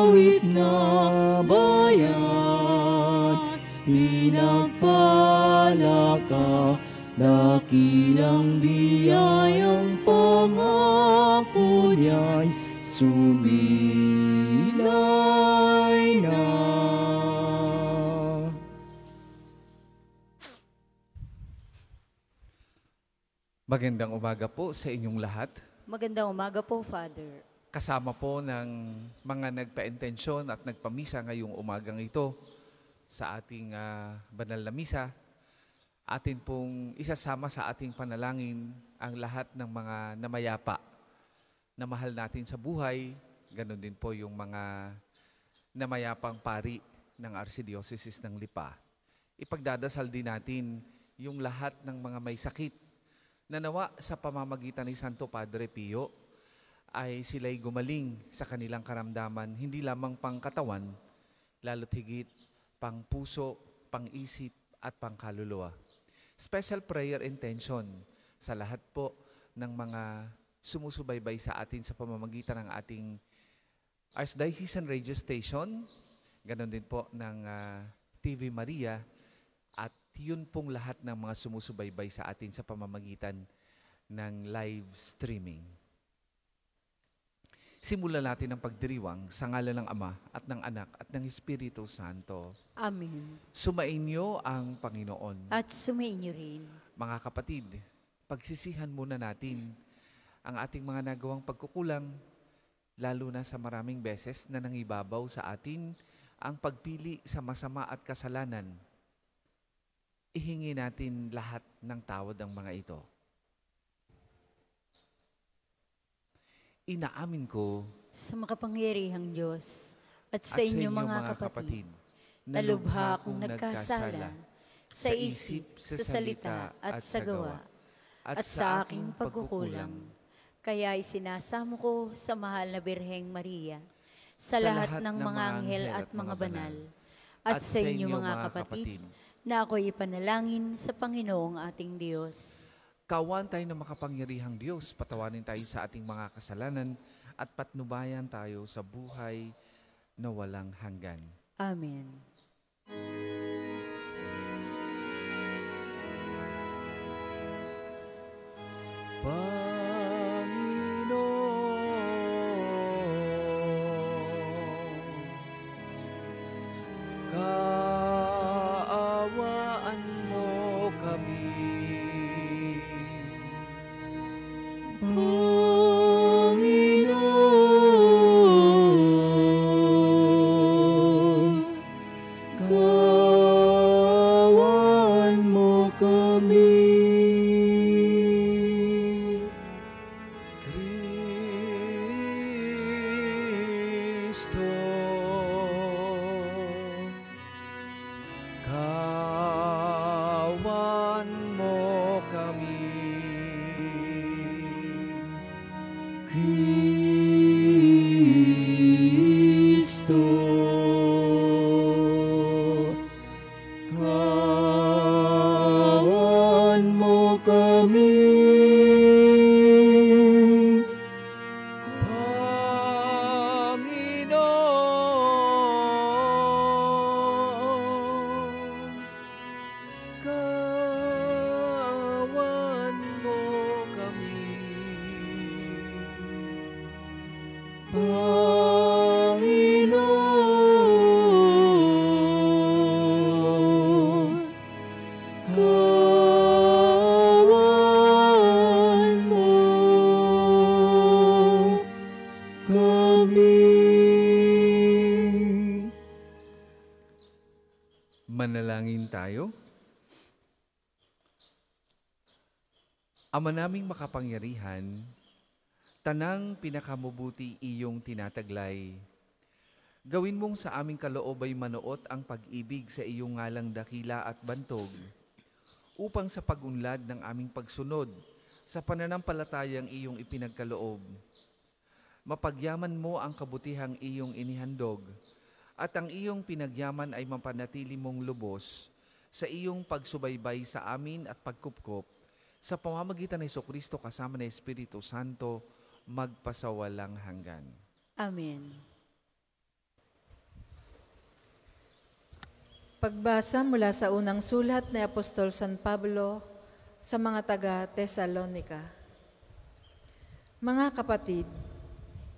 awit na bayan, pinagpala ka, dakilang biyayang pangako niya'y sumilay na. Magandang umaga po sa inyong lahat. Magandang umaga po, Father. Kasama po ng mga nagpa-intensyon at nagpamisa ngayong umagang ito sa ating banal na misa. Atin pong isasama sa ating panalangin ang lahat ng mga namayapa na mahal natin sa buhay. Ganon din po yung mga namayapang pari ng Archdiocese ng Lipa. Ipagdadasal din natin yung lahat ng mga may sakit na nawa sa pamamagitan ni Santo Padre Pio ay sila'y gumaling sa kanilang karamdaman, hindi lamang pang katawan, lalo't higit pang puso, pang isip at pang kaluluwa. Special prayer intention sa lahat po ng mga sumusubaybay sa atin sa pamamagitan ng ating Archdiocesan Radio Station, ganon din po ng TV Maria, at yun pong lahat ng mga sumusubaybay sa atin sa pamamagitan ng live streaming. Simulan natin ang pagdiriwang sa ngalan ng Ama at ng Anak at ng Espiritu Santo. Amen. Sumainyo ang Panginoon. At sumainyo rin. Mga kapatid, pagsisihan muna natin ang ating mga nagawang pagkukulang, lalo na sa maraming beses na nangibabaw sa atin ang pagpili sa masama at kasalanan. Ihingi natin lahat ng tawad ang mga ito. Inaamin ko sa makapangyarihang Diyos at sa inyo mga kapatid, na lubha akong nagkasala sa isip, sa salita at sa gawa, at sa aking pagkukulang. Kaya isinasamo ko sa mahal na Birheng Maria, sa lahat ng mga anghel at mga banal, at sa inyo mga kapatid, na ako'y ipanalangin sa Panginoong ating Diyos. Kawan tayo ng makapangyarihang Diyos, patawanin tayo sa ating mga kasalanan at patnubayan tayo sa buhay na walang hanggan. Amen. Kaawaan mo kami. Panginoon, kaawaan mo kami. Kristo, kawan mo kami. Kristo, kawan mo kami. Panginoon, kawan mo kami. Panginoon, kawan mo kami. Manalangin tayo. Ama naming makapangyarihan, tanang pinakamubuti iyong tinataglay. Gawin mong sa aming kaloob ay manuot ang pag-ibig sa iyong ngalang dakila at bantog, upang sa pag-unlad ng aming pagsunod sa pananampalatayang iyong ipinagkaloob, mapagyaman mo ang kabutihang iyong inihandog, at ang iyong pinagyaman ay mapanatili mong lubos sa iyong pagsubaybay sa amin at pagkupkop sa pamamagitan ng Jesucristo kasama ng Espiritu Santo, magpasawalang hanggan. Amen. Pagbasa mula sa unang sulat ni Apostol San Pablo sa mga taga-Tesalonika. Mga kapatid,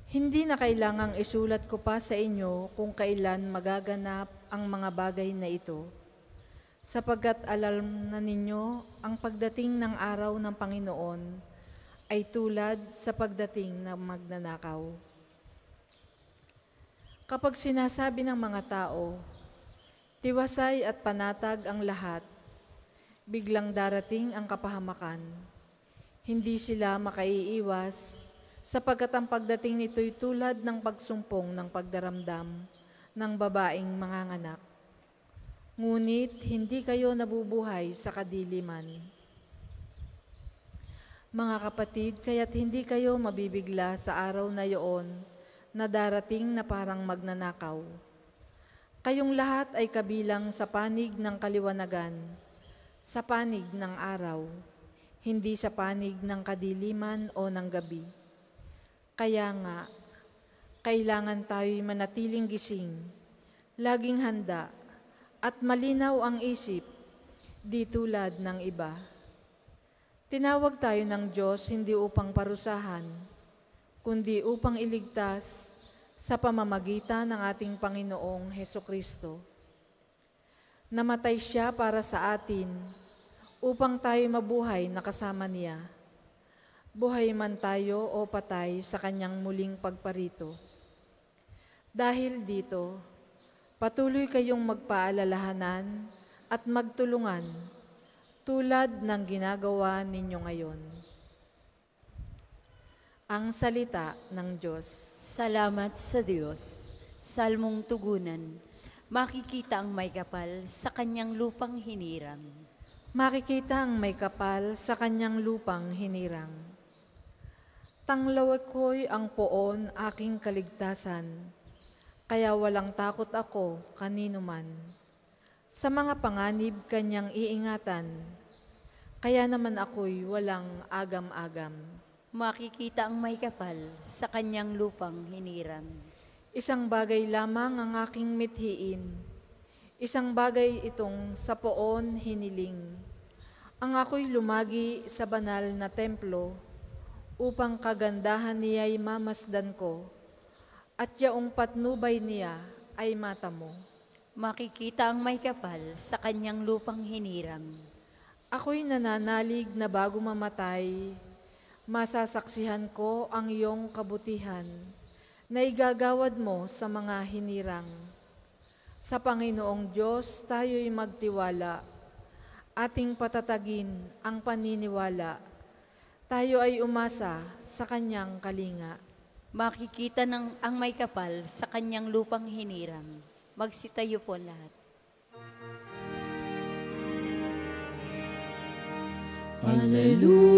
hindi na kailangang isulat ko pa sa inyo kung kailan magaganap ang mga bagay na ito, sapagkat alam na ninyo ang pagdating ng araw ng Panginoon ay tulad sa pagdating ng magnanakaw. Kapag sinasabi ng mga tao, tiwasay at panatag ang lahat, biglang darating ang kapahamakan. Hindi sila makaiiwas sapagkat ang pagdating nito'y tulad ng pagsumpong ng pagdaramdam ng babaeng manganganak. Ngunit hindi kayo nabubuhay sa kadiliman. Mga kapatid, kaya't hindi kayo mabibigla sa araw na iyon na darating na parang magnanakaw. Kayong lahat ay kabilang sa panig ng kaliwanagan, sa panig ng araw, hindi sa panig ng kadiliman o ng gabi. Kaya nga, kailangan tayo'y manatiling gising, laging handa, at malinaw ang isip, di tulad ng iba. Tinawag tayo ng Diyos hindi upang parusahan, kundi upang iligtas sa pamamagitan ng ating Panginoong Hesukristo. Namatay siya para sa atin upang tayo mabuhay na kasama niya. Buhay man tayo o patay sa kanyang muling pagparito. Dahil dito, patuloy kayong magpaalalahanan at magtulungan tulad ng ginagawa ninyo ngayon. Ang salita ng Diyos. Salamat sa Diyos. Salmong tugunan. Makikita ang may kapal sa kanyang lupang hinirang. Makikita ang may kapal sa kanyang lupang hinirang. Tanglaw ko'y ang poon aking kaligtasan, kaya walang takot ako kanino man. Sa mga panganib kanyang iingatan, kaya naman ako'y walang agam-agam. Makikita ang may kapal sa kanyang lupang hinirang. Isang bagay lamang ang aking mithiin, isang bagay itong sa poon hiniling. Ang ako'y lumagi sa banal na templo, upang kagandahan niya'y mamasdan ko, at yaong patnubay niya ay mata mo. Makikita ang may kapal sa kanyang lupang hinirang. Ako'y nananalig na bago mamatay, masasaksihan ko ang iyong kabutihan na igagawad mo sa mga hinirang. Sa Panginoong Diyos tayo'y magtiwala, ating patatagin ang paniniwala. Tayo ay umasa sa kanyang kalinga. Makikita ang may kapal sa kanyang lupang hinirang. Magsitayo po lahat. Hallelujah,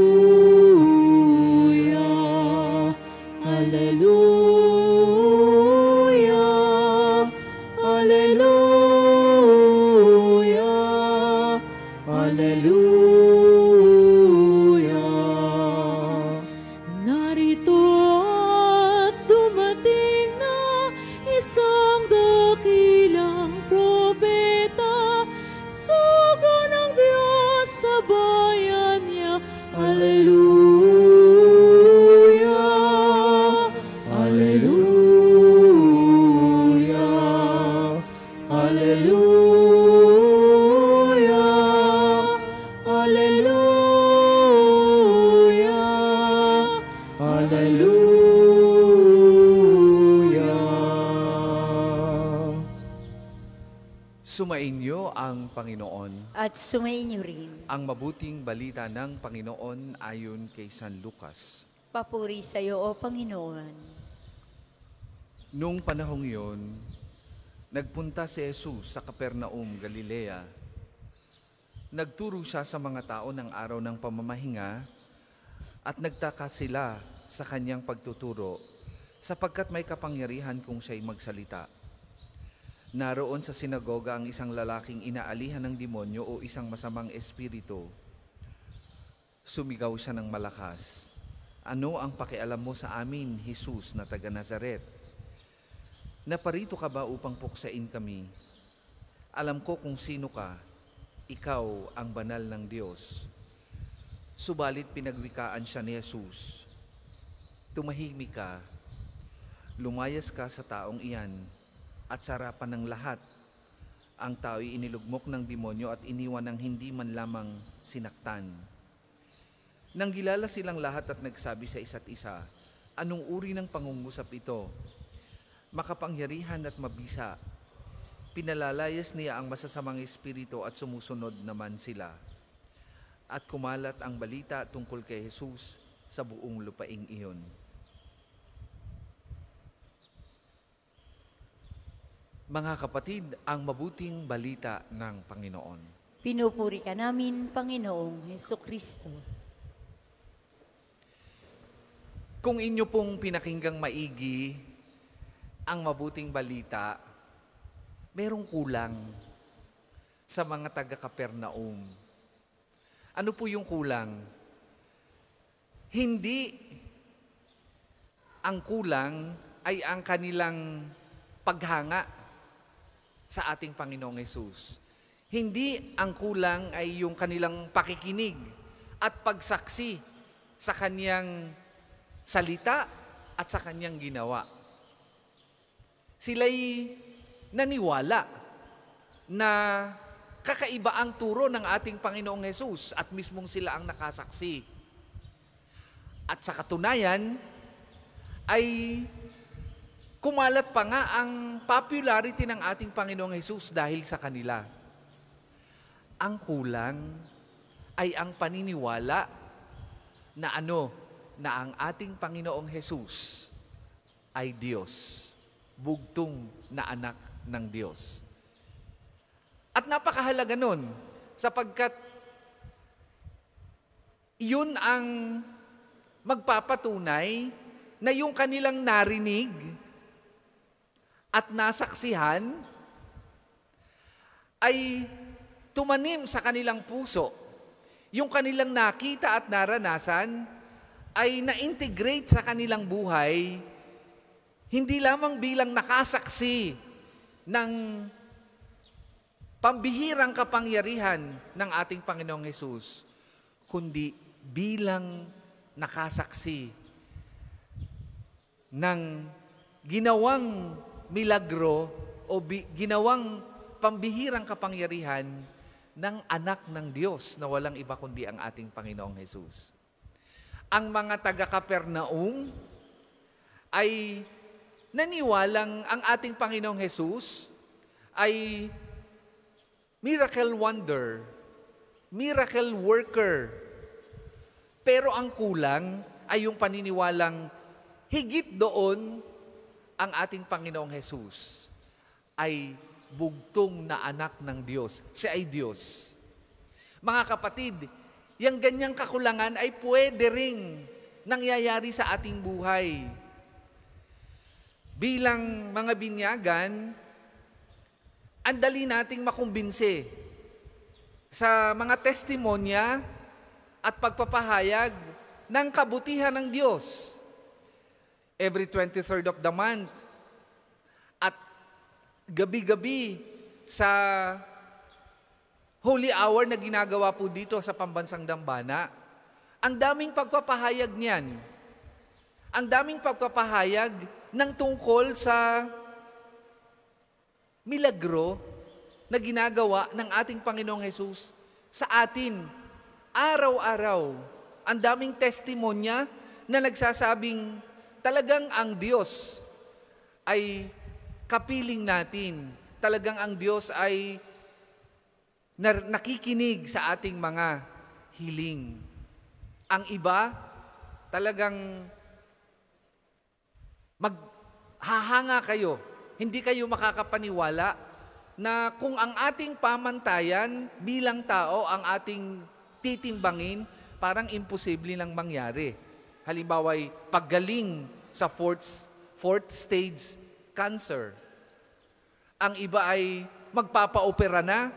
Hallelujah, Hallelujah, Hallelujah. Narito at dumating na isang dakilang propeta, sugo ng Diyos sa bayan niya. Hallelujah, Hallelujah, Hallelujah, Hallelujah, Hallelujah. Sumainyo ang Panginoon. At sumainyo rin. Ang mabuting balita ng Panginoon ayon kay San Lucas. Papuri sa iyo, O Panginoon. Noong panahong yon, nagpunta si Jesus sa Capernaum, Galilea. Nagturo siya sa mga tao ng araw ng pamamahinga at nagtaka sila sa kanyang pagtuturo sapagkat may kapangyarihan kung siya'y magsalita. Naroon sa sinagoga ang isang lalaking inaalihan ng demonyo o isang masamang espiritu. Sumigaw siya ng malakas, "Ano ang pakialam mo sa amin, Jesus na taga Nazaret? Naparito ka ba upang puksain kami? Alam ko kung sino ka, ikaw ang banal ng Diyos. Subalit pinagwikaan siya ni Jesus. Tumahimik ka, lumayas ka sa taong iyan, at sa harapan ng lahat, ang tao'y inilugmok ng demonyo at iniwan ng hindi man lamang sinaktan. Nang gilala silang lahat at nagsabi sa isa't isa, anong uri ng pangungusap ito? Makapangyarihan at mabisa. Pinalalayas niya ang masasamang espiritu at sumusunod naman sila. At kumalat ang balita tungkol kay Jesus sa buong lupaing iyon. Mga kapatid, ang mabuting balita ng Panginoon. Pinupuri ka namin, Panginoong Hesukristo. Kung inyo pong pinakinggang maigi ang mabuting balita, merong kulang sa mga taga-Kapernaum. Ano po yung kulang? Hindi ang kulang ay ang kanilang paghanga sa ating Panginoong Hesus. Hindi ang kulang ay yung kanilang pakikinig at pagsaksi sa Kanyang salita at sa Kanyang ginawa. Sila'y naniwala na kakaiba ang turo ng ating Panginoong Hesus at mismong sila ang nakasaksi. At sa katunayan ay kumalat pa nga ang popularity ng ating Panginoong Hesus dahil sa kanila. Ang kulang ay ang paniniwala na na ang ating Panginoong Hesus ay Diyos, bugtong na anak ng Diyos. At napakahalaga nun, sapagkat yun ang magpapatunay na yung kanilang narinig at nasaksihan ay tumanim sa kanilang puso. Yung kanilang nakita at naranasan ay na-integrate sa kanilang buhay, hindi lamang bilang nakasaksi ng pambihirang kapangyarihan ng ating Panginoong Hesus, kundi bilang nakasaksi ng ginawang milagro o ginawang pambihirang kapangyarihan ng anak ng Diyos na walang iba kundi ang ating Panginoong Hesus. Ang mga taga-Kapernaum ay naniwalang ang ating Panginoong Hesus ay miracle wonder, miracle worker. Pero ang kulang ay yung paniniwalang higit doon ang ating Panginoong Hesus ay bugtong na anak ng Diyos. Siya ay Diyos. Mga kapatid, yung ganyang kakulangan ay pwede ring nangyayari sa ating buhay. Bilang mga binyagan, ang dali nating makumbinse sa mga testimonya at pagpapahayag ng kabutihan ng Diyos. Every 23rd of the month at gabi-gabi sa Holy Hour na ginagawa po dito sa Pambansang Dambana, ang daming pagpapahayag niyan. Ang daming pagpapahayag ng tungkol sa milagro na ginagawa ng ating Panginoong Hesus sa atin araw-araw. Ang daming testimonya na nagsasabing talagang ang Diyos ay kapiling natin. Talagang ang Diyos ay nakikinig sa ating mga hiling. Ang iba, talagang maghahanga kayo. Hindi kayo makakapaniwala na kung ang ating pamantayan bilang tao ang ating titimbangin, parang imposible nang mangyari. Halimbawa, paggaling sa fourth stage cancer. Ang iba ay magpapa-opera na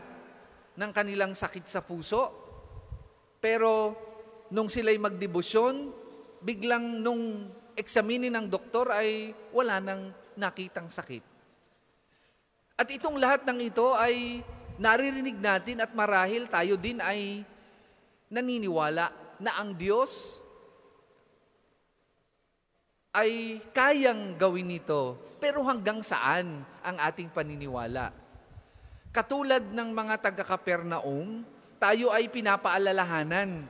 ng kanilang sakit sa puso. Pero nung sila'y magdebosyon, biglang nung eksaminin ng doktor ay wala nang nakitang sakit. At itong lahat ng ito ay naririnig natin at marahil tayo din ay naniniwala na ang Diyos ay kayang gawin ito. Pero hanggang saan ang ating paniniwala? Katulad ng mga taga-Kapernaum, tayo ay pinapaalalahanan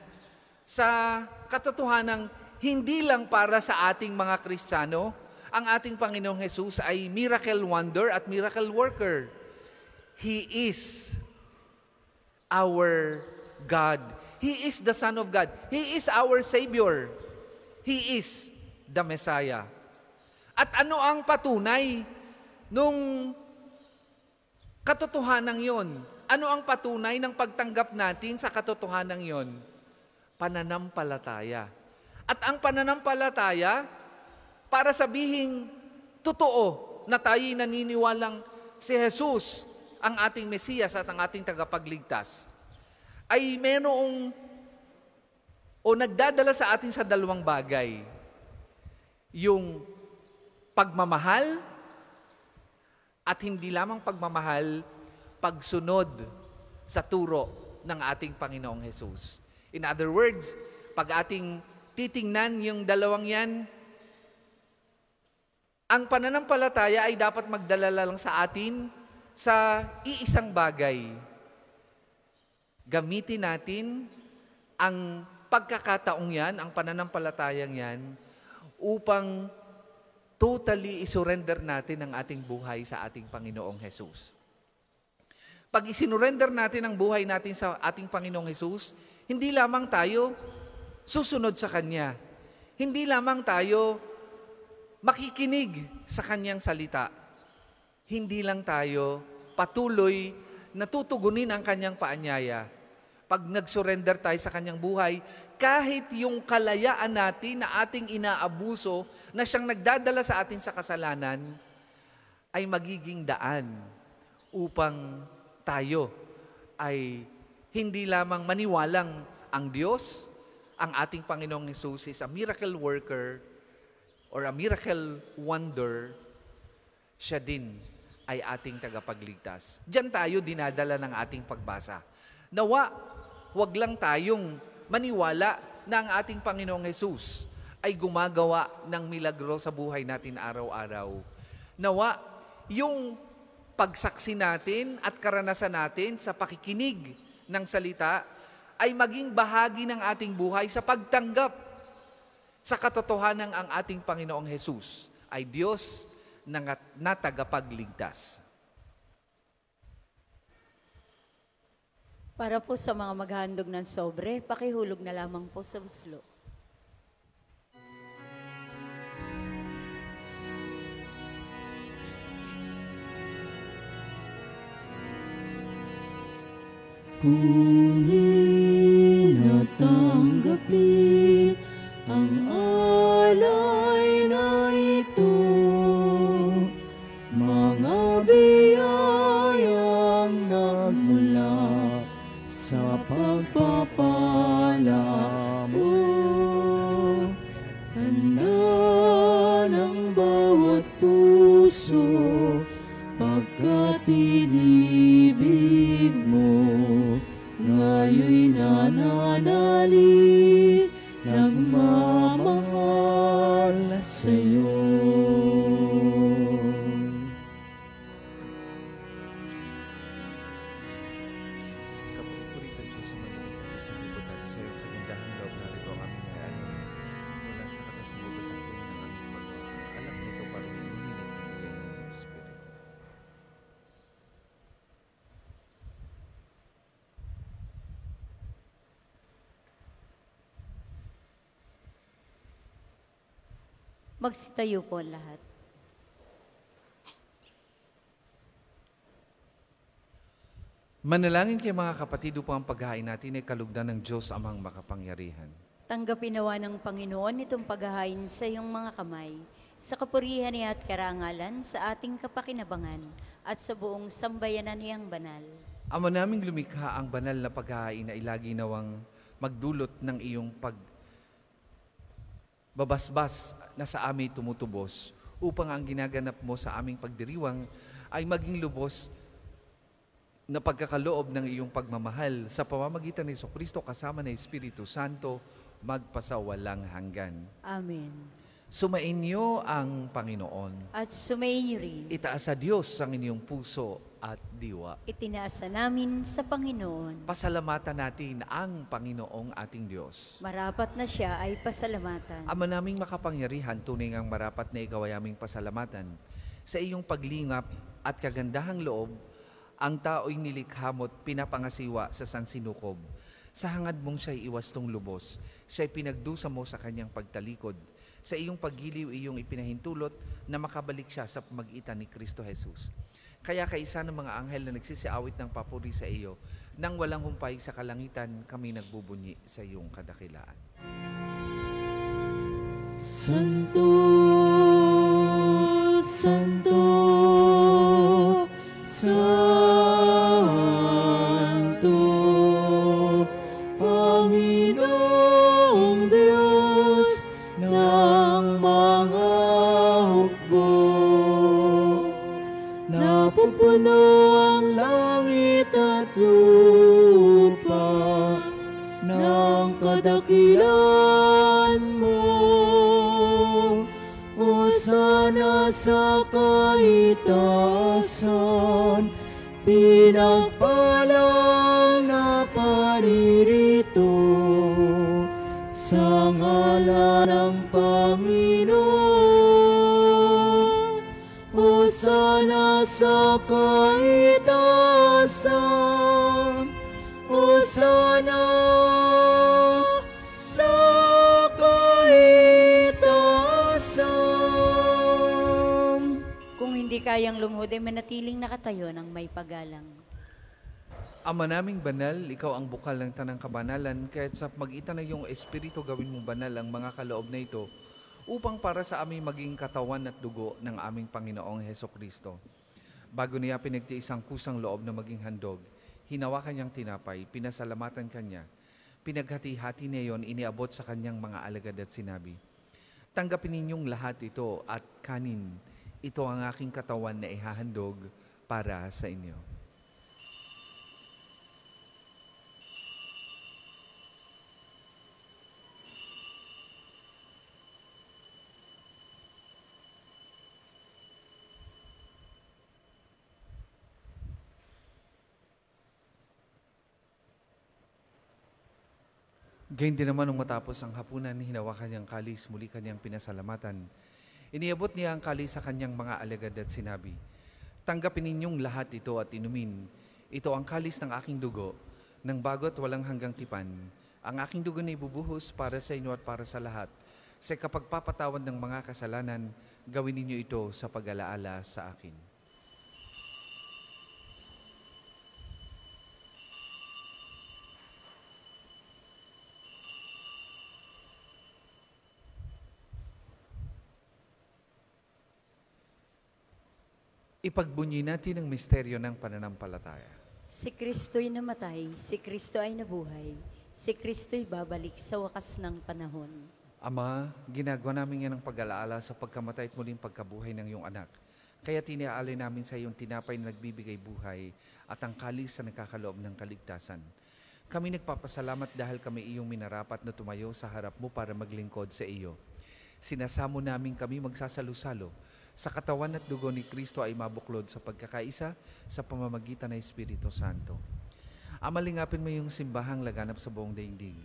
sa katotohanang hindi lang para sa ating mga Kristiyano, ang ating Panginoong Hesus ay miracle wonder at miracle worker. He is our God. He is the Son of God. He is our Savior. He is the Messiah. At ano ang patunay nung katotohanan yon? Ano ang patunay ng pagtanggap natin sa katotohanan yon? Pananampalataya. At ang pananampalataya, para sabihing totoo na tayo'y naniniwalang si Jesus ang ating Mesiyas at ang ating tagapagligtas, ay merong o nagdadala sa atin sa dalawang bagay. Yung pagmamahal at hindi lamang pagmamahal, pagsunod sa turo ng ating Panginoong Hesus. In other words, pag ating titingnan yung dalawang yan, ang pananampalataya ay dapat magdala lang sa atin sa iisang bagay. Gamitin natin ang pagkakataong yan, ang pananampalatayang yan, upang totally isurrender natin ang ating buhay sa ating Panginoong Hesus. Pag isinurrender natin ang buhay natin sa ating Panginoong Hesus, hindi lamang tayo susunod sa Kanya. Hindi lamang tayo makikinig sa Kanyang salita. Hindi lang tayo patuloy na tutugunin ang Kanyang paanyaya. Pag nag-surrender tayo sa Kanyang buhay, kahit yung kalayaan natin na ating inaabuso, na siyang nagdadala sa atin sa kasalanan, ay magiging daan upang tayo ay hindi lamang maniwalang ang Diyos, ang ating Panginoong Hesus is a miracle worker or a miracle wonder, siya din ay ating tagapagligtas. Diyan tayo dinadala ng ating pagbasa. Nawa, wag lang tayong maniwala na ang ating Panginoong Hesus ay gumagawa ng milagro sa buhay natin araw-araw. Nawa, yung pagsaksi natin at karanasan natin sa pakikinig ng salita ay maging bahagi ng ating buhay sa pagtanggap sa katotohanan ang ating Panginoong Hesus ay Diyos na tagapagligtas. Para po sa mga maghandog ng sobre, pakihulog na lamang po sa buslo. Kunin at tanggapin ang alay na ito, mga biyayang nagmula sa pagpapala mo. Tanda ng bawat puso, pagkat inibig mo, ngayon'y nananali, nagmamahal sa'yo. Kapuri ka Diyos sa manunikang sa sanlibutan, sa iyong kagandahang loob narito ang aming hayaan. Mula sa katasimubasan po ng aming paggawa. Alam nito pa rin yung nagbibigay ng Espiritu. Magsitayo po ang lahat. Manalangin kayo mga kapatid upang ang paghahain natin ay kalugdan ng Diyos amang makapangyarihan. Tanggapin nawa ng Panginoon itong paghahain sa iyong mga kamay, sa kapurihan niya at karangalan, sa ating kapakinabangan, at sa buong sambayanan niyang banal. Ama naming lumikha, ang banal na paghahain na ilagi nawang magdulot ng iyong pagbabasbas na sa amin tumutubos, upang ang ginaganap mo sa aming pagdiriwang ay maging lubos na pagkakaloob ng iyong pagmamahal sa pamamagitan ni Jesucristo kasama ng Espiritu Santo magpasawalang hanggan. Amen. Sumain niyo ang Panginoon. At sumayin niyo rin. Itaas sa Diyos ang inyong puso at diwa. Itinaasa namin sa Panginoon. Pasalamatan natin ang Panginoong ating Diyos. Marapat na siya ay pasalamatan. Ama naming makapangyarihan, tunay ngang marapat na ikaw ay aming pasalamatan. Sa iyong paglingap at kagandahang loob, ang tao'y nilikha mo't pinapangasiwa sa sansinukob. Sa hangad mong siya'y iwastong lubos, siya'y pinagdusa mo sa kanyang pagtalikod. Sa iyong paggiliw iyong ipinahintulot na makabalik siya sa pamagitan ni Kristo Jesus. Kaya kaisa ng mga anghel na nagsisiawit ng papuri sa iyo, nang walang humpay sa kalangitan, kami nagbubunyi sa iyong kadakilaan. Santo, Santo, Santo, Panginoong Diyos ng mga hukbo. Napupuno ang langit at lupa ng kadakilan mo. Hosana sa kaitaasan, pinagpalang na paririto sa ngalan ng Panginoon. Hosana sa kaitaasan, Hosana sa kaitaasan. Kung hindi kayang lumuhod ay manatiling nakatayo ng may paggalang. Ama naming banal, ikaw ang bukal ng tanang kabanalan, kaya't sa magitan ng iyong Espiritu gawin mong banal ang mga kaloob na ito, upang para sa aming maging katawan at dugo ng aming Panginoong Hesukristo. Bago niya pinagtiis ang kusang loob na maging handog, hinawakan niyang tinapay, pinasalamatan kanya, pinaghati-hati niya yon, iniabot sa kanyang mga alagad at sinabi, tanggapin ninyong lahat ito at kanin, ito ang aking katawan na ihahandog para sa inyo. Gayun din naman nung matapos ang hapunan, hinawakan niyang kalis, muli kanyang pinasalamatan. Iniabot niya ang kalis sa kanyang mga alagad at sinabi, tanggapin ninyong lahat ito at inumin. Ito ang kalis ng aking dugo, ng bago't walang hanggang tipan. Ang aking dugo na ibubuhos para sa inyo at para sa lahat. Sa kapagpapatawad ng mga kasalanan, gawin ninyo ito sa pag-alaala sa akin. Ipagbunyi natin ang misteryo ng pananampalataya. Si Kristo'y namatay, si Kristo ay nabuhay, si Kristo'y babalik sa wakas ng panahon. Ama, ginagawa namin yan ang pag-alaala sa pagkamatay at muling pagkabuhay ng iyong anak. Kaya tiniaalay namin sa iyong tinapay na nagbibigay buhay at ang kalis na nakakaloob ng kaligtasan. Kami nagpapasalamat dahil kami iyong minarapat na tumayo sa harap mo para maglingkod sa iyo. Sinasamo namin kami magsasalo-salo sa katawan at dugo ni Kristo ay mabuklod sa pagkakaisa sa pamamagitan ng Espiritu Santo. Amalingapin mo yung simbahang laganap sa buong daigdig.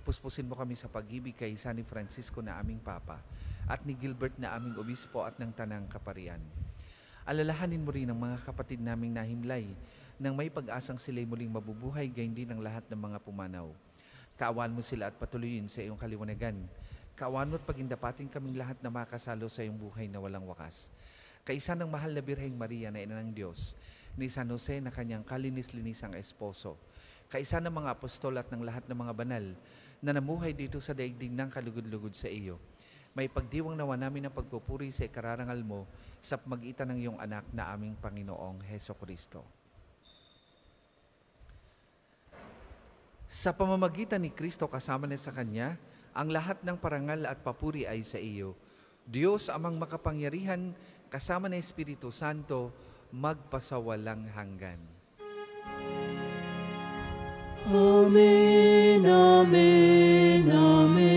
Puspusin mo kami sa pag-ibig kay San Francisco na aming Papa at ni Gilbert na aming Obispo at ng Tanang Kaparian. Alalahanin mo rin ang mga kapatid naming nahimlay nang may pag-asang sila'y muling mabubuhay, gayon din ang lahat ng mga pumanaw. Kaawaan mo sila at patuloyin sa iyong kaliwanagan. Kaawaan mo at pagindapatin kaming lahat na makasalo sa iyong buhay na walang wakas. Kaisa ng mahal na Birheng Maria na ina ng Diyos, ni San Jose na kanyang kalinis-linisang esposo, kaisa ng mga apostol at ng lahat ng mga banal na namuhay dito sa daigdig ng kalugod-lugod sa iyo. May pagdiwang nawa namin ang pagpupuri sa ikararangal mo sa pamagitan ng iyong anak na aming Panginoong Hesukristo. Sa pamamagitan ni Kristo kasama na sa Kanya, ang lahat ng parangal at papuri ay sa iyo. Diyos amang makapangyarihan, kasama ng Espiritu Santo, magpasawalang hanggan. Amen, amen, amen.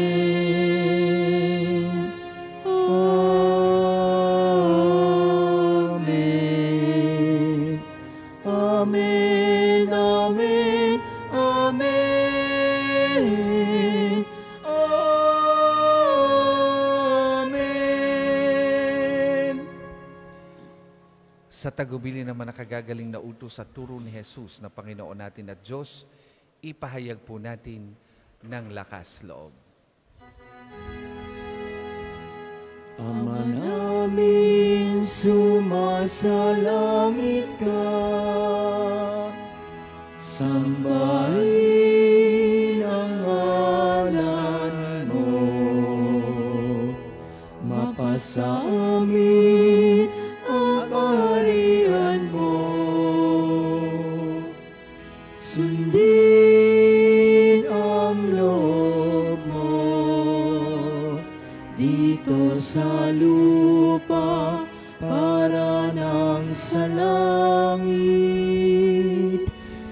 Amen. Amen, amen, amen. Amen. Sa tagubili naman nakagagaling na utos sa turo ni Jesus na Panginoon natin at Diyos, ipahayag po natin ng lakas loob. Ama namin, sumasalangit ka. Sambahin ang ngalan mo. Mapasa amin ang kaharian mo. Sundin ang loob mo dito sa lupa para nang sa langit.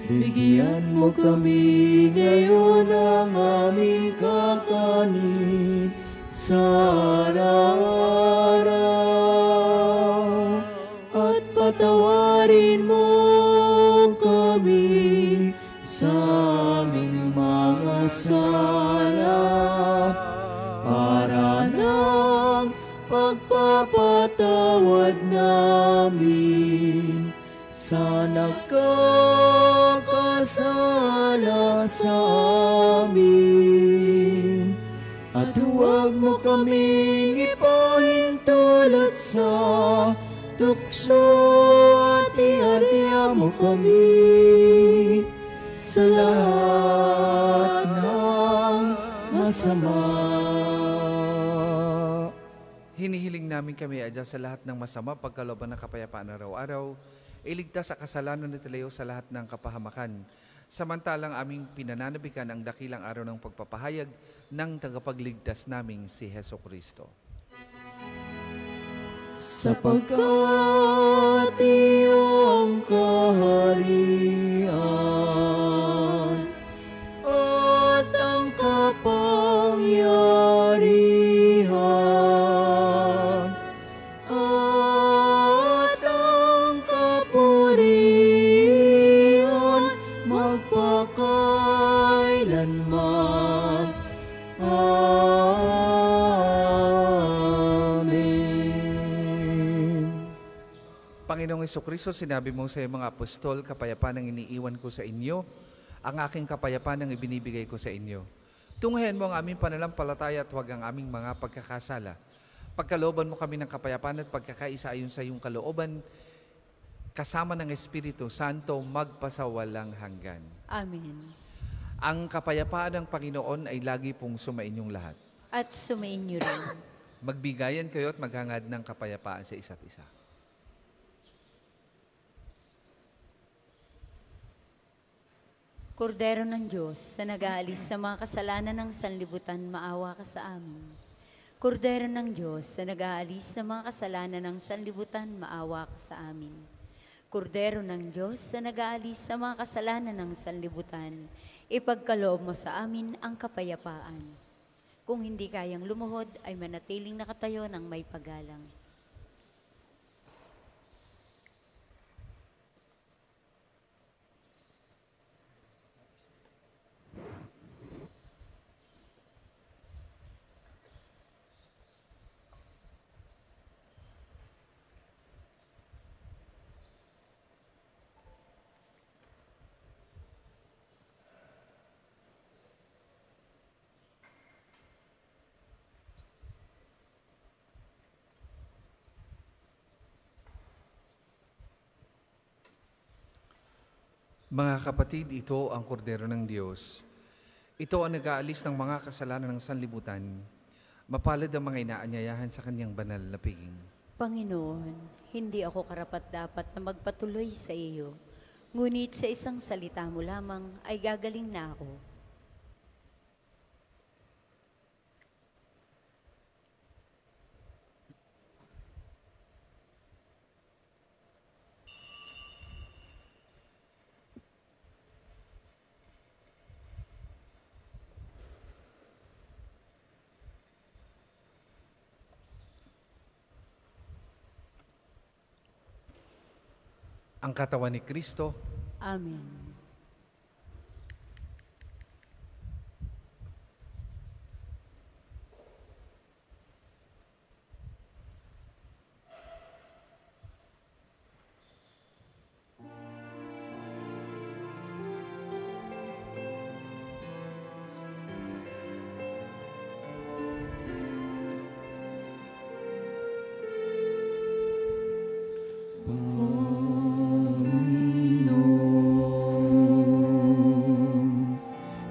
Bigyan mo kami ngayon ng aming kakanin sa araw-araw at patawarin mo kami sa aming mga sala para ng pagpapatawad namin sa nagkakasala sa amin. At huwag mo kaming ipahintulot sa tukso at iharya mo kami sa lahat ng masama. Hinihiling namin kami adya sa lahat ng masama, pagkalooban ng kapayapaan araw-araw, iligtas sa kasalanan ni Tileo sa lahat ng kapahamakan. Samantalang aming pinananabikan ang dakilang araw ng pagpapahayag ng tagapagligtas naming si Heso Kristo. Sapagkat iyong kaharian at ang kapangyarihan at ang kapurihan magpakailanman. Amen. Panginoong Hesukristo, sinabi mo sa iyong mga apostol, kapayapaan ang iniiwan ko sa inyo, ang aking kapayapaan ang ibinibigay ko sa inyo. Tunghayan mo ang aming pananampalataya at huwag ang aming mga pagkakasala. Pagkalooban mo kami ng kapayapaan at pagkakaisa ayon sa iyong kalooban, kasama ng Espiritu Santo, magpasawalang hanggan. Amen. Ang kapayapaan ng Panginoon ay lagi pong sumainyong lahat. At sumainyo rin. Magbigayan kayo at maghangad ng kapayapaan sa isa't isa. Kordero ng Diyos, sa nag-aalis sa mga kasalanan ng sanlibutan, maawa ka sa amin. Kordero ng Diyos, sa nag-aalis sa mga kasalanan ng sanlibutan, maawa ka sa amin. Kordero ng Diyos, sa nag-aalis sa mga kasalanan ng sanlibutan, ipagkaloob mo sa amin ang kapayapaan. Kung hindi kayang lumuhod, ay manatiling nakatayo ng may paggalang. Mga kapatid, ito ang kordero ng Diyos. Ito ang nag-aalis ng mga kasalanan ng sanlibutan. Mapalad ang mga inaanyayahan sa kanyang banal na piging. Panginoon, hindi ako karapat-dapat na magpatuloy sa iyo. Ngunit sa isang salita mo lamang ay gagaling na ako. ang katawan ni Kristo. Amen.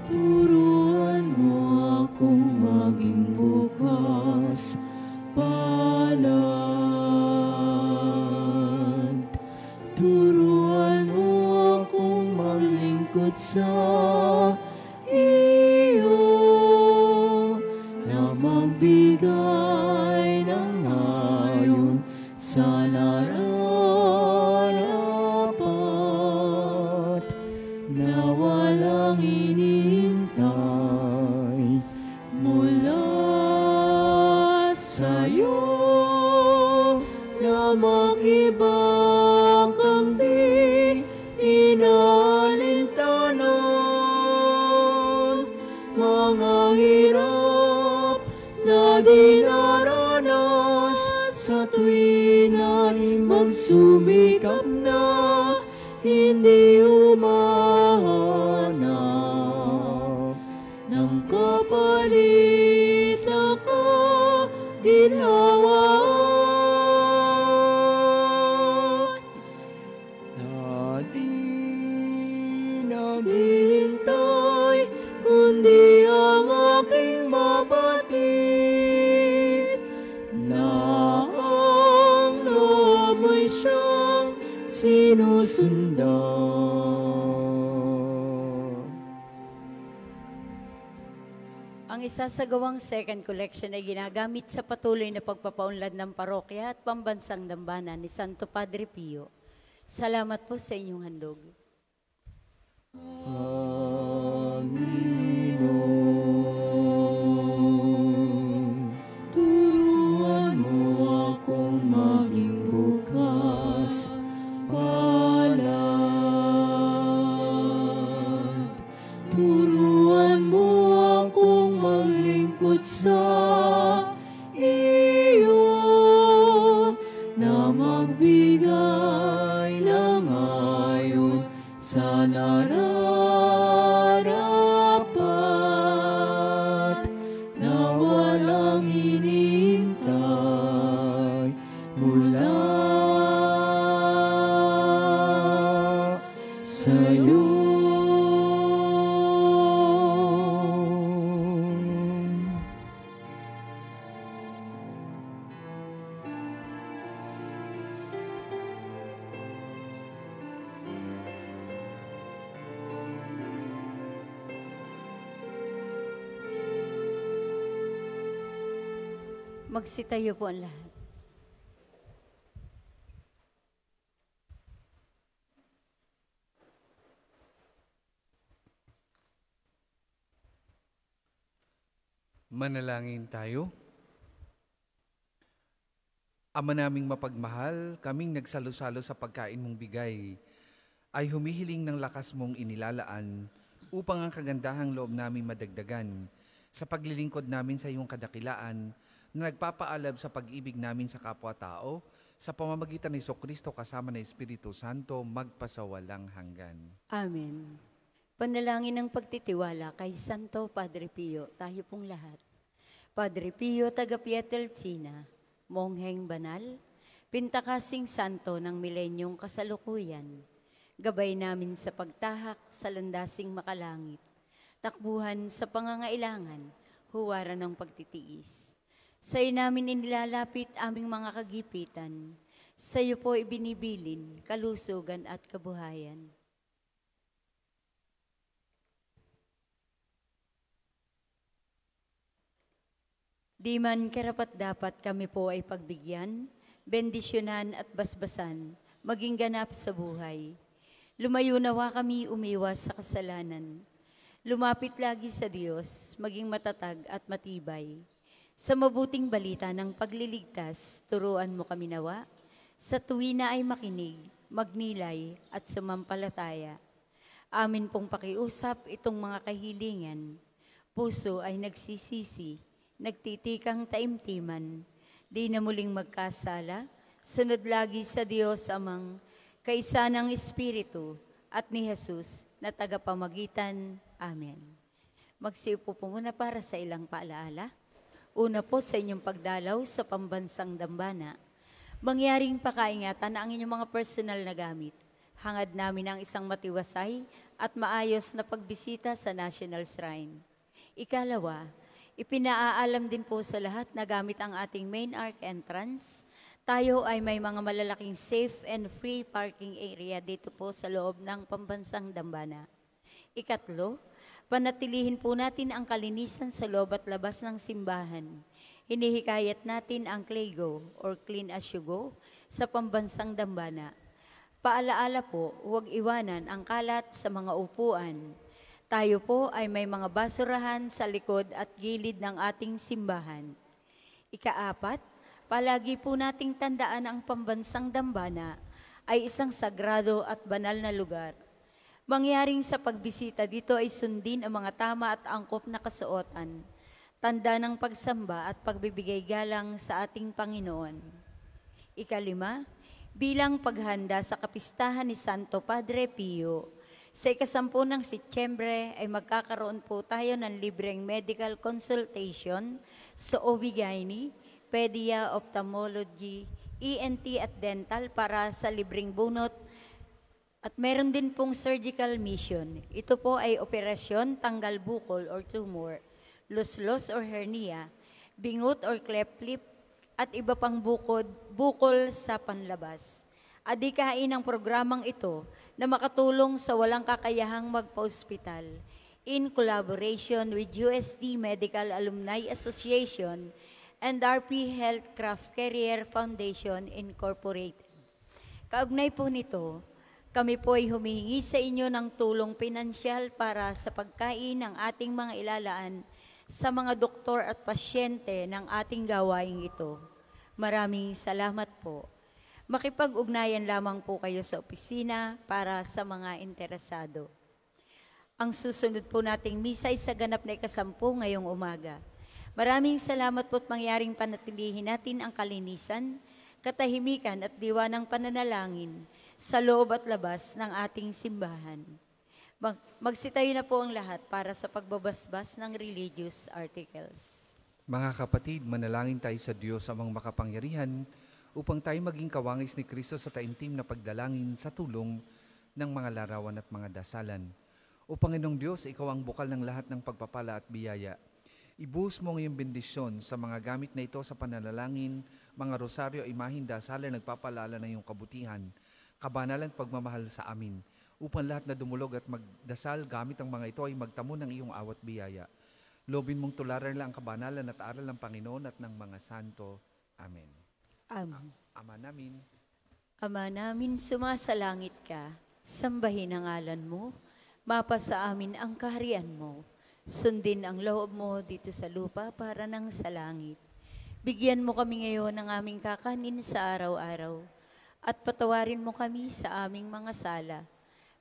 Turuan mo akong maging bukas palad. Turuan mo akong maglingkod sa iyo, na magbigay ng ayon sa nararapat, na walang inihintay mula sa'yo, na makibang kang di inaalintanon, mga hirap na dinaranas sa tuwin ay magsumikap na hindi umahanap ng kapalit na kaginhawaan, na di naghihintay kundi ang aking mabatid, na ang loob ay siyang sinusundan. Ang isasagawang second collection ay ginagamit sa patuloy na pagpapaunlad ng parokya at pambansang dambana ni Santo Padre Pio. Salamat po sa inyong handog. Panginoon, turuan mo akong maging bukas palad. Turuan mo akong maglingkod sa iyo, na magbigay ng ayon sa nararapat, na walang inihintay mula sa'yo. Magsitayo po ang lahat. Manalangin tayo. Ama naming mapagmahal, kaming nagsalo-salo sa pagkain mong bigay, ay humihiling ng lakas mong inilalaan upang ang kagandahang loob namin madagdagan sa paglilingkod namin sa iyong kadakilaan na nagpapaalab sa pag-ibig namin sa kapwa-tao sa pamamagitan ni Jesucristo kasama ng Espiritu Santo magpasawalang hanggan. Amen. Panalangin ng pagtitiwala kay Santo Padre Pio, tayo pong lahat. Padre Pio, taga Pietrelcina, mongheng banal, pintakasing santo ng milenyong kasalukuyan, gabay namin sa pagtahak sa landasing makalangit, takbuhan sa pangangailangan, huwaran ng pagtitiis. Sa iyo namin inilalapit aming mga kagipitan, sa iyo po ibinibilin, kalusugan at kabuhayan. Di man karapat-dapat kami po ay pagbigyan, bendisyonan at basbasan, maging ganap sa buhay. Lumayo nawa kami umiwas sa kasalanan. Lumapit lagi sa Diyos, maging matatag at matibay. Sa mabuting balita ng pagliligtas, turuan mo kami nawa. Sa tuwi na ay makinig magnilay at sumampalataya. Amin pong pakiusap itong mga kahilingan. Puso ay nagsisisi, nagtitikang taimtiman, di na muling magkasala, sunod lagi sa Diyos Amang, kaisa ng Espiritu at ni Jesus na tagapamagitan. Amen. Magsiupo po muna para sa ilang paalaala. Una po sa inyong pagdalaw sa pambansang dambana, mangyaring pakaingatan ang inyong mga personal na gamit. Hangad namin ang isang matiwasay at maayos na pagbisita sa National Shrine. Ikalawa, ipinaaalam din po sa lahat na gamit ang ating main arc entrance, tayo ay may mga malalaking safe and free parking area dito po sa loob ng pambansang dambana. Ikatlo, panatilihin po natin ang kalinisan sa loob at labas ng simbahan. Hinihikayat natin ang CLAYGO or Clean as You Go sa pambansang dambana. Paalaala po, huwag iwanan ang kalat sa mga upuan. Tayo po ay may mga basurahan sa likod at gilid ng ating simbahan. Ikaapat, palagi po nating tandaan ang pambansang dambana ay isang sagrado at banal na lugar. Mangyaring sa pagbisita dito ay sundin ang mga tama at angkop na kasuotan, tanda ng pagsamba at pagbibigay galang sa ating Panginoon. Ikalima, bilang paghanda sa kapistahan ni Santo Padre Pio, sa 10 ng Setyembre ay magkakaroon po tayo ng libreng medical consultation sa OB-GYN, Pedia, Ophthalmology, ENT at Dental para sa libreng bunot. At meron din pong surgical mission. Ito po ay operasyon tanggal bukol or tumor, luslos or hernia, bingut or cleft lip, at iba pang bukol sa panlabas. Adikain ang programang ito na makatulong sa walang kakayahang magpa-ospital in collaboration with USD Medical Alumni Association and RP Healthcraft Career Foundation Incorporated. Kaugnay po nito, kami po ay humihingi sa inyo ng tulong pinansyal para sa pagkain ng ating mga ilalaan sa mga doktor at pasyente ng ating gawaing ito. Maraming salamat po. Makipag-ugnayan lamang po kayo sa opisina para sa mga interesado. Ang susunod po nating misa ay sa ganap na 10 ngayong umaga. Maraming salamat po at mangyaring panatilihin natin ang kalinisan, katahimikan at diwa ng pananalangin sa loob at labas ng ating simbahan. Magsitayo na po ang lahat para sa pagbabasbas ng religious articles. Mga kapatid, manalangin tayo sa Diyos amang makapangyarihan upang tayo maging kawangis ni Kristo sa taimtim na pagdalangin sa tulong ng mga larawan at mga dasalan. O Panginoong Diyos, Ikaw ang bukal ng lahat ng pagpapala at biyaya. Ibuhos mo ngayong bendisyon sa mga gamit na ito sa pananalangin, mga rosaryo, imahin, dasalan, nagpapalala ng iyong kabutihan, kabanalan at pagmamahal sa amin, upang lahat na dumulog at magdasal gamit ang mga ito ay magtamo ng iyong awat biyaya. Lobin mong tularan lang ang kabanalan at aral ng Panginoon at ng mga santo. Amen. Amen. Ama namin, Ama namin, sumasalangit ka, sambahin ang ngalan mo, mapasa amin ang kaharian mo, sundin ang loob mo dito sa lupa para nang sa langit. Bigyan mo kami ngayon ng aming kakanin sa araw-araw, at patawarin mo kami sa aming mga sala,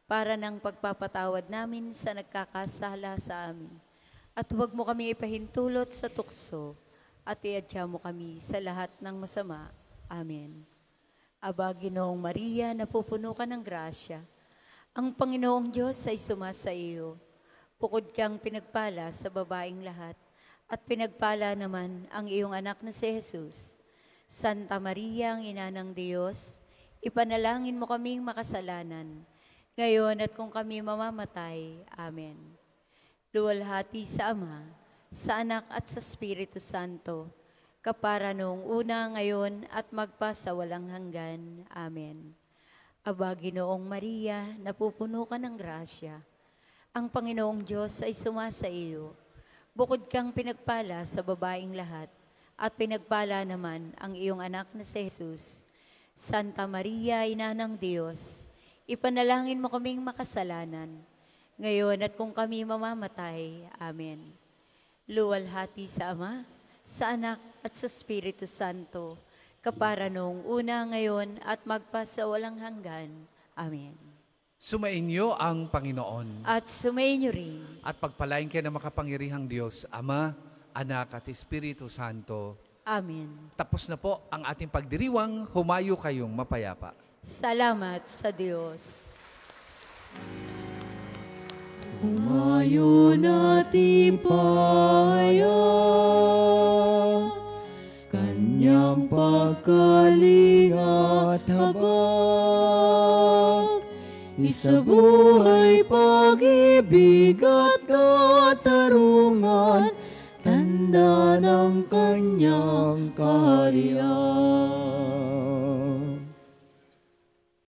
para ng pagpapatawad namin sa nagkakasala sa amin. At huwag mo kami ipahintulot sa tukso, at iadya mo kami sa lahat ng masama. Amen. Aba, Ginoong Maria, napupuno ka ng grasya. Ang Panginoong Diyos ay sumasa iyo. Bukod kang pinagpala sa babaeng lahat, at pinagpala naman ang iyong anak na si Jesus. Santa Maria, ang Ina ng Diyos, ipanalangin mo kaming makasalanan, ngayon at kung kami mamamatay. Amen. Luwalhati sa Ama, sa Anak at sa Espiritu Santo, kapara noong una, ngayon at magpasawalang hanggan. Amen. Aba, Ginoong Maria, napupuno ka ng grasya. Ang Panginoong Diyos ay sumasa iyo. Bukod kang pinagpala sa babaeng lahat, at pinagpala naman ang iyong anak na si Jesus. Santa Maria, Ina ng Diyos, ipanalangin mo kaming makasalanan, ngayon at kung kami mamamatay. Amen. Luwalhati sa Ama, sa Anak at sa Espiritu Santo, kapara noong una, ngayon, at magpasawalang hanggan. Amen. Sumainyo ang Panginoon. At sumainyo rin. At pagpalain kayo ng makapangyarihang Diyos, Ama, Anak at Espiritu Santo. Amen. Tapos na po ang ating pagdiriwang, humayo kayong mapayapa. Salamat sa Diyos. Humayo natin paya, Kanyang pagkalingat habag, isabuhay pag-ibig at katarungan, tanda ng Kanyang kaharian.